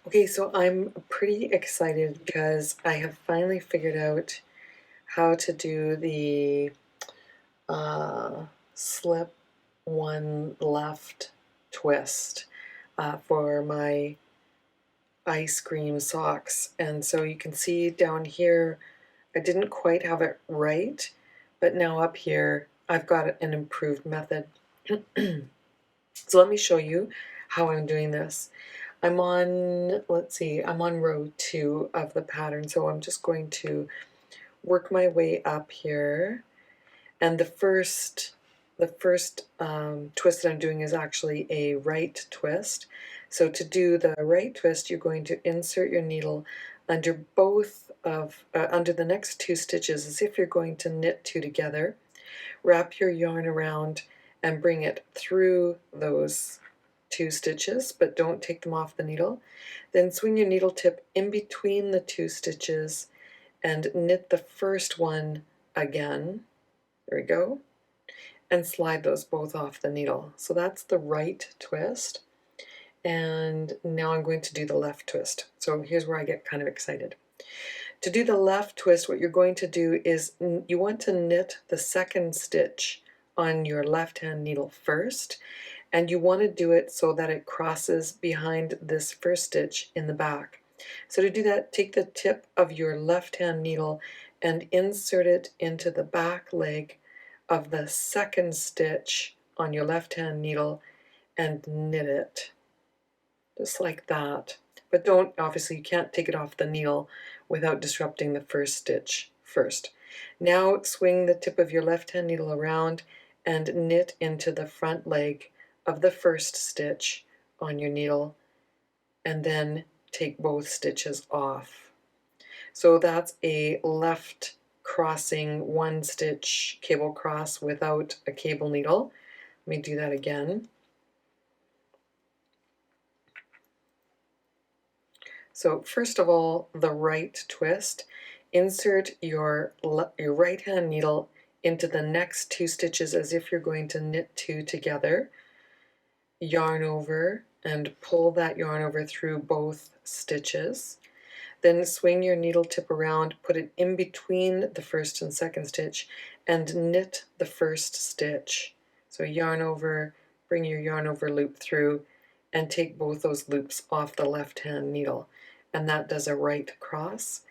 Okay, so I'm pretty excited because I have finally figured out how to do the slip one left twist for my ice cream socks. And so you can see down here, I didn't quite have it right, but now up here, I've got an improved method. So let me show you how I'm doing this. I'm on, let's see, I'm on row 2 of the pattern, so I'm just going to work my way up here. And the first twist that I'm doing is actually a right twist. So to do the right twist, you're going to insert your needle under under the next 2 stitches as if you're going to knit 2 together. Wrap your yarn around and bring it through those 2 stitches, but don't take them off the needle. Then swing your needle tip in between the 2 stitches and knit the first one again. There we go. And slide those both off the needle. So that's the right twist. And now I'm going to do the left twist. So here's where I get kind of excited. To do the left twist, what you're going to do is you want to knit the second stitch on your left hand needle first, and you want to do it so that it crosses behind this first stitch in the back. So to do that, take the tip of your left hand needle and insert it into the back leg of the second stitch on your left hand needle and knit it, just like that. But don't, obviously you can't take it off the needle without disrupting the first stitch first. Now swing the tip of your left hand needle around and knit into the front leg of the first stitch on your needle, and then take both stitches off. So that's a left crossing 1 stitch cable cross without a cable needle. Let me do that again. So first of all, the right twist. Insert your right hand needle into the next 2 stitches as if you're going to knit 2 together. Yarn over and pull that yarn over through both stitches. Then swing your needle tip around, put it in between the first and second stitch, and knit the first stitch. So yarn over, bring your yarn over loop through, and take both those loops off the left hand needle. And that does a right cross.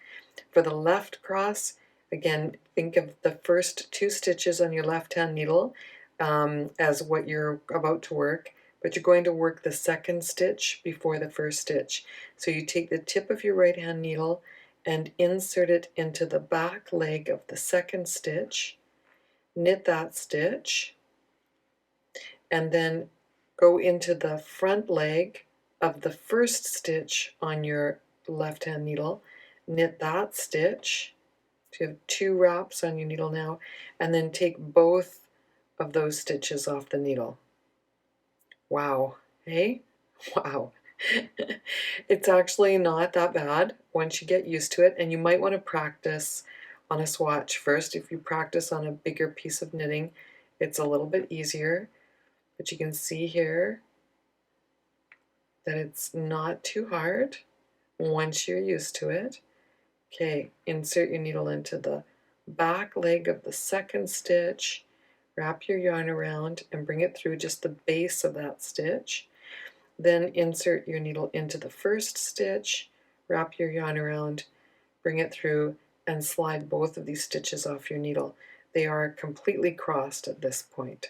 For the left cross, again, think of the first 2 stitches on your left hand needle as what you're about to work, but you're going to work the second stitch before the first stitch. So you take the tip of your right hand needle and insert it into the back leg of the second stitch, knit that stitch, and then go into the front leg of the first stitch on your left hand needle, knit that stitch. So you have 2 wraps on your needle now, and then take both of those stitches off the needle. Wow, hey? Wow. It's actually not that bad once you get used to it, and you might want to practice on a swatch first. If you practice on a bigger piece of knitting, it's a little bit easier, but you can see here that it's not too hard once you're used to it. Okay, insert your needle into the back leg of the second stitch, wrap your yarn around and bring it through just the base of that stitch. Then insert your needle into the first stitch, wrap your yarn around, bring it through, and slide both of these stitches off your needle. They are completely crossed at this point.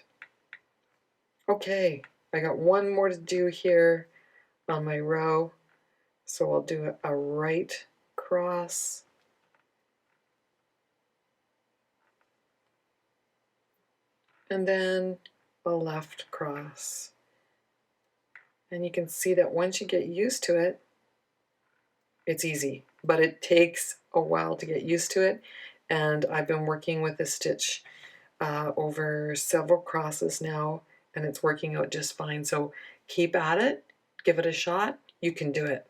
Okay, I got one more to do here on my row. So I'll do a right cross, and then a left cross. And you can see that once you get used to it, it's easy, but it takes a while to get used to it. And I've been working with this stitch over several crosses now, and it's working out just fine. So keep at it, give it a shot, you can do it.